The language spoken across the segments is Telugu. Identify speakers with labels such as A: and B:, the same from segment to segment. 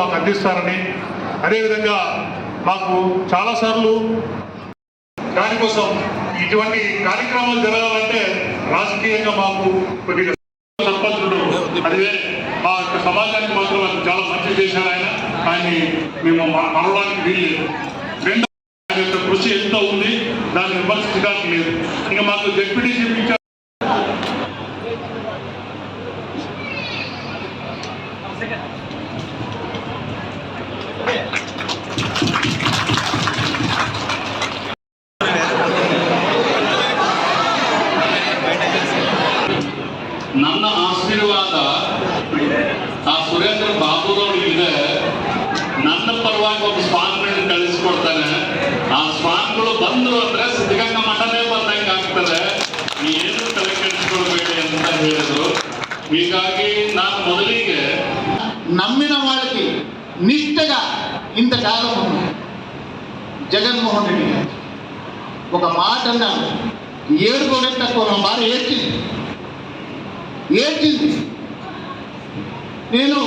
A: మాకు అందిస్తారని, అదేవిధంగా మాకు చాలాసార్లు దానికోసం ఇటువంటి కార్యక్రమాలు జరగాలంటే రాజకీయంగా మాకు కొద్దిగా సర్పంచుడు అదే మా యొక్క సమాజానికి మాత్రం చాలా మంచి చేశారు. ఆయన్ని మేము మరవడానికి వీల్లేదు. రెండో ఆయన యొక్క కృషి ఎంత ఉంది దాన్ని విమర్శించడానికి లేదు. ఇక మాకు జెడ్పీటీసీ
B: ನನ್ನ ಆಶೀರ್ವಾದ ಆ ಸುರೇಂದ್ರ ಬಾಬುರವ್ರಿಗೆ ನನ್ನ ಪರವಾಗಿ ಒಬ್ಬ ಸ್ವಾಮಿಗಳನ್ನ ಕಳಿಸ್ಕೊಡ್ತಾನೆ. ಆ ಸ್ವಾಮಿಗಳು ಬಂದ್ರು ಅಂದ್ರೆ ಸಿದ್ಧಗಂಗಾ ಮಠನೇ ಬಂದಂಗೆ ಆಗ್ತದೆ, ಏನು ತಲೆ ಕೆಡಿಸ್ಕೊಳ್ಬೇಡಿ ಅಂತ ಹೇಳಿದ್ರು. ಹೀಗಾಗಿ ನಾನು మొదలిಗೆ
C: నమ్మిన వాళ్ళకి నిష్టగా ఇంతకాలం జగన్మోహన్ రెడ్డి గారు ఒక మాట అన్నాను, ఏడుకోవడం తక్కువ. మా భార్య ఏడ్చింది. నేను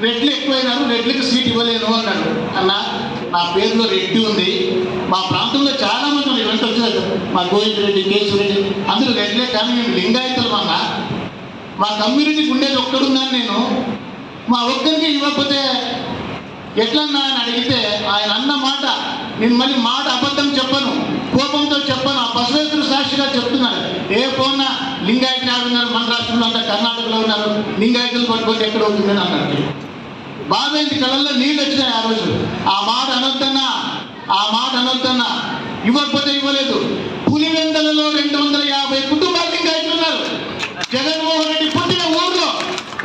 C: రెడ్లు ఎక్కువైనారు, రెడ్లకి సీట్ ఇవ్వలేను అన్నాడు. అన్న, నా పేరులో రెడ్డి ఉంది, మా ప్రాంతంలో చాలా మంది ఇవంతా వచ్చారు, మా గోవింద్ రెడ్డి, కేశవరెడ్డి అందరూ రెడ్లే, కానీ మేము లింగాయతులు అన్న. మా కమ్యూనిటీకి ఉండేది ఒక్కడున్నాను నేను, మా ఒక్కరికి ఇవ్వకపోతే ఎట్లన్నా అని అడిగితే ఆయన అన్న మాట, నేను మళ్ళీ మాట అబద్ధం చెప్పను, కోపంతో చెప్పను, ఆ బసవేశ్వర సాక్షిగా చెప్తున్నాను. ఏ పోన్నా లింగాయతులు ఆడున్నారు, మన రాష్ట్రంలో అంతా కర్ణాటకలో ఉన్నారు, లింగాయతులు పట్టుకుంటే ఎక్కడ అవుతుందని అన్నాడు. బాబేంటి కళ్ళల్లో నీళ్ళు వచ్చినాయి ఆ రోజు. ఆ మాట అనొద్దన్నా ఇవ్వకపోతే ఇవ్వలేదు. పులివెందలలో 250 కుటుంబాలు లింగాయతులు ఉన్నారు. జగన్మోహన్ రెడ్డి పుట్టిన ఊర్లో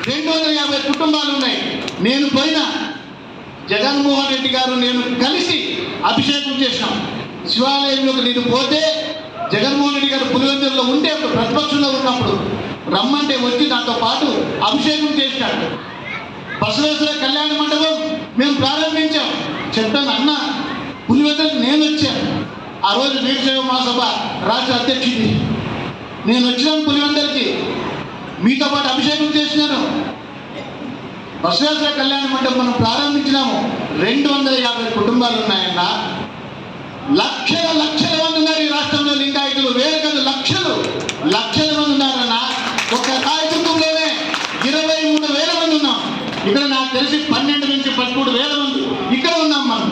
C: 250 కుటుంబాలు ఉన్నాయి. నేను పోయినా జగన్మోహన్ రెడ్డి గారు నేను కలిసి అభిషేకం చేసినాం. శివాలయంలోకి నేను పోతే జగన్మోహన్ రెడ్డి గారు పులివెందులలో ఉంటే ప్రతిపక్షంలో ఉన్నప్పుడు రమ్మంటే వచ్చి నాతో పాటు అభిషేకం చేసినాడు. బసవేశ్వర కళ్యాణ మండపం మేము ప్రారంభించాం. చెప్పాను, అన్న పులివెందులకు నేను వచ్చాను. ఆ రోజు వీరశైవ మహాసభ రాష్ట్ర అధ్యక్షుడిని నేను వచ్చినాను. పులివెందులకి మీతో పాటు అభిషేకం చేసినాను. బసవేశ్వర కళ్యాణ మండపం మనం ప్రారంభించినాము. 250 కుటుంబాలు ఉన్నాయన్న. లక్షల మంది ఉన్నారు ఈ రాష్ట్రంలో లింగాయతులు. వేరే కాదు, లక్షల మంది ఉన్నారన్న. ఒక రాయదుర్గంలోనే 23,000 మంది ఉన్నాం. ఇక్కడ నాకు తెలిసి 12 నుంచి 13,000 మంది ఇక్కడ ఉన్నాం. మనం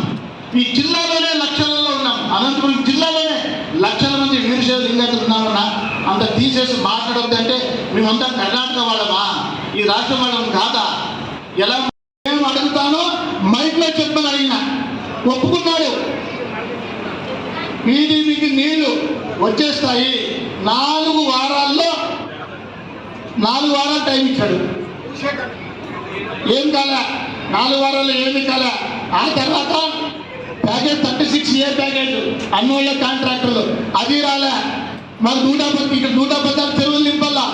C: ఈ జిల్లాలోనే లక్షలలో ఉన్నాం. అనంతపురం జిల్లాలోనే లక్షల మంది వీరశైవ లింగాయతులు ఉన్నామన్న. అంత తీసేసి మాట్లాడొద్దంటే మేమంతా కర్ణాటక వాళ్ళమా, ఈ రాష్ట్రం వాళ్ళం కాదా? ఎలా ఏం అడుగుతానో మైక్లో చెప్పని అడిగిన ఒప్పుకున్నాడు. టీడీపీకి నీళ్లు వచ్చేస్తాయి, 4 వారాల్లో 4 వారాలు టైం ఇచ్చాడు. ఏం కాలే, 4 వారాల్లో ఏమి కాలే. ఆ తర్వాత ప్యాకేజ్ 36A ప్యాకేజ్ అన్నోళ్ళ కాంట్రాక్టర్లు అది రాలే. మాకు 110 ఇక్కడ 116 చెరువులు నింపాలా,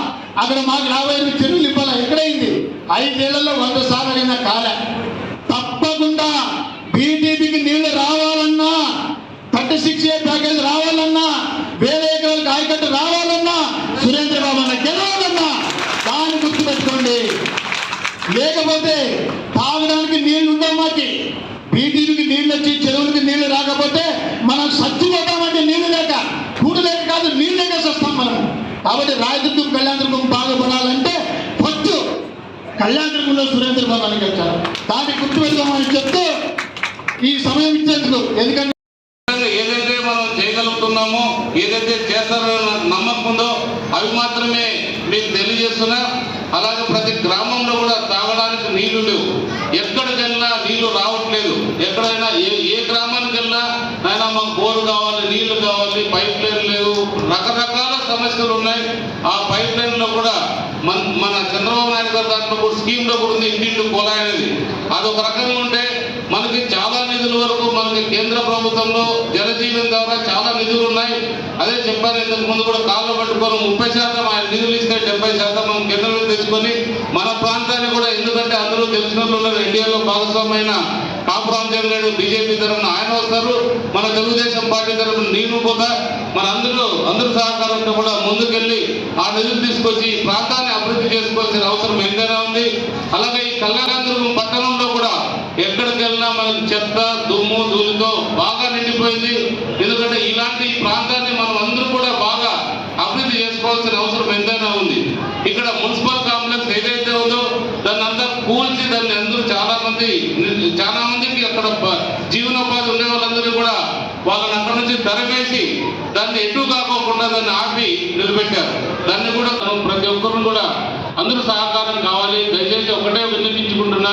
C: అక్కడ మాకు 58 చెరువులు నింపాలా. ఎక్కడైంది? 5 ఏళ్లలో 100 సార్లు అడిగినా కాలే. తప్పకుండా బీటీపీకి నీళ్లు రావాలన్నా, 36A ప్యాకేజ్ రావాలన్నా, వేల ఎకరాలకు ఆయకట్టు రావాలన్నా, సురేంద్ర బాబు అన్న గెలవాలన్నా దాన్ని గుర్తుపెట్టుకోండి. లేకపోతే తాగడానికి నీళ్లు ఉండవు. మాకి బీటీపీకి నీళ్ళు వచ్చి చెరువులకి నీళ్లు రాకపోతే మనం చచ్చిపోతామంటే నీళ్లు లేక, కూడు లేక కాదు, నీళ్ళు లేక వస్తాం మనం. కాబట్టి రాయదుర్గం కళ్యాణదుర్గం బాగుపడాలంటే ఫస్ట్ కళ్యాణదుర్గంలో సురేంద్ర బాబు అని వచ్చారు. దాన్ని గుర్తుపెట్టుకోమని చెప్తూ ఈ సమయం ఇచ్చేందుకు, ఎందుకంటే
B: ఏదైతే మనం చేయగలుగుతున్నామో, ఏదైతే చేస్తారో నమ్మకం ఉందో అవి మాత్రమే మీకు తెలియజేస్తున్నా. అలాగే ప్రతి గ్రామంలో కూడా తాగడానికి నీళ్లు లేవు. ఎక్కడికెళ్ళినా నీళ్లు రావట్లేదు. ఎక్కడైనా ఏ గ్రామానికి వెళ్ళినా అయినా మాకు బోరు కావాలి, నీళ్లు కావాలి, పైప్ లైన్ లేవు, రకరకాల సమస్యలు ఉన్నాయి. ఆ పైప్ లైన్లో కూడా మన చంద్రబాబు నాయుడు గారు దాంట్లో కూడా స్కీమ్లో కూడా ఉంది, ఇంటింటి కుళాయి అనేది. అదొక రకంగా ఉంటే మనకి చాలా నిధుల వరకు మనకి కేంద్ర ప్రభుత్వంలో జలజీవన్ ద్వారా చాలా నిధులు ఉన్నాయి. అదే చెప్పారు ఇంతకు ముందు కూడా, కాళ్ళు పట్టుకొని 30% ఆయన నిధులు ఇస్తే 70% మనం కేంద్రం తెచ్చుకొని మన ప్రాంతాన్ని కూడా, ఎందుకంటే అందరూ తెలిసిన వాళ్ళు ఇండియాలో భాగస్వామైన కాపురామచంద్ర రెడ్డి బీజేపీ తరఫున ఆయన వస్తారు, మన తెలుగుదేశం పార్టీ తరఫున నేను పోతా, మన అందరూ సహకారంతో కూడా ముందుకెళ్ళి ఆ నిధులు తీసుకొచ్చి ఈ ప్రాంతాన్ని అభివృద్ధి చేసుకోవాల్సిన అవసరం ఎంతైనా ఉంది. అలాగే ఈ కళ్యాణదుర్గం పట్టణంలో కూడా ఎక్కడికి వెళ్ళినా మనకు చెత్త దుమ్ము ధూళితో బాగా నిండిపోయింది. ఎందుకంటే ఇలాంటి ప్రాంతాన్ని మనం అందరూ కూడా బాగా అభివృద్ధి చేసుకోవాల్సిన అవసరం ఎంతైనా ఉంది. ఇక్కడ మున్సిపల్ కాంప్లెక్స్ ఏదైతే ఉందో దాన్ని అంతా కూల్చి దాన్ని అందరూ చాలా మందికి అక్కడ జీవనోపాధి ఉండే వాళ్ళందరూ కూడా వాళ్ళని అక్కడ నుంచి తరమేసి దాన్ని ఎటు కాకోకుండా దాన్ని ఆపి నిలబెట్టారు. దాన్ని కూడా ప్రతి ఒక్కరు కూడా అందరూ సహకారం కావాలి. దయచేసి ఒకటే విన్నపించుకుంటున్నా,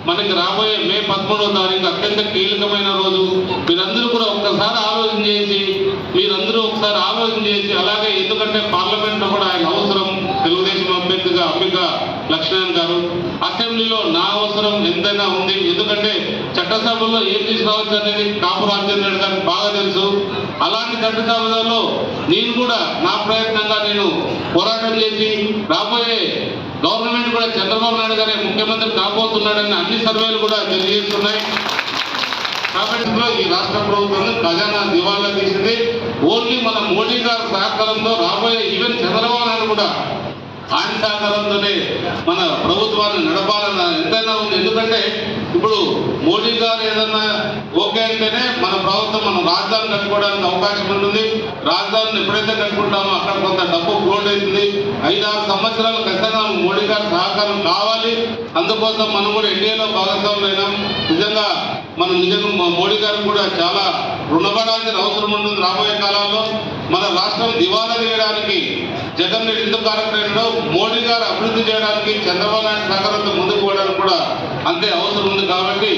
B: మనకి రాబోయే మే 13వ తారీఖు అత్యంత కీలకమైన రోజు. మీరందరూ కూడా ఒక్కసారి ఆలోచన చేసి అలాగే ఎందుకంటే పార్లమెంట్ లో కూడా ఆయన అవసరం, తెలుగుదేశం అభ్యర్థిగా అంబిక లక్ష్మణ్ గారు, అసెంబ్లీలో నా అవసరం ఎంతైనా ఉంది. ఎందుకంటే చట్టసభలో ఏం తీసుకురావచ్చు అనేది కాపురామచంద్ర రెడ్డి గారికి బాగా తెలుసు. అలాంటి చట్టసభలో నేను కూడా నా ప్రయత్నంగా నేను పోరాటం చేసి రాబోయే గవర్నమెంట్ కూడా చంద్రబాబు నాయుడు గారే ముఖ్యమంత్రి కాబోతున్నాడని అన్ని సర్వేలు కూడా తెలియజేస్తున్నాయి. కాబట్టి ఈ రాష్ట్ర ప్రభుత్వం ఖజానా దివాలా తీసింది. ఓన్లీ మన మోడీ గారి సహకారంతో రాబోయే ఈవెన్ చంద్రబాబు నాయుడు కూడా ఆయన సహకారంతోనే మన ప్రభుత్వాన్ని నడపాలన్న ఎంతైనా ఉంది. ఎందుకంటే ఇప్పుడు మోడీ గారు ఏదన్నా ఓకే అంటేనే మన ప్రభుత్వం మనం రాజధాని కట్టుకోవడానికి అవకాశం ఉంటుంది. రాజధానిని ఎప్పుడైతే కట్టుకుంటామో అక్కడ కొంత డబ్బు ఫ్లోట్ అవుతుంది. 5-6 సంవత్సరాలు ఖచ్చితంగా మోడీ గారి సహకారం కావాలి. అందుకోసం మనం కూడా ఎన్డీఏలో భాగస్వాములైనాం. నిజంగా మోడీ గారికి కూడా చాలా రుణపడాల్సిన అవసరం ఉంటుంది. రాబోయే కాలంలో మన రాష్ట్రం దివాలా తీయడానికి జగన్ రెడ్డి ఎందుకు కారణంలో మోడీ గారు అభివృద్ధి చేయడానికి చంద్రబాబు నాయుడు సహకారంతో ముందుకు పోవడానికి కూడా అంతే అవసరం ఉంది. కాబట్టి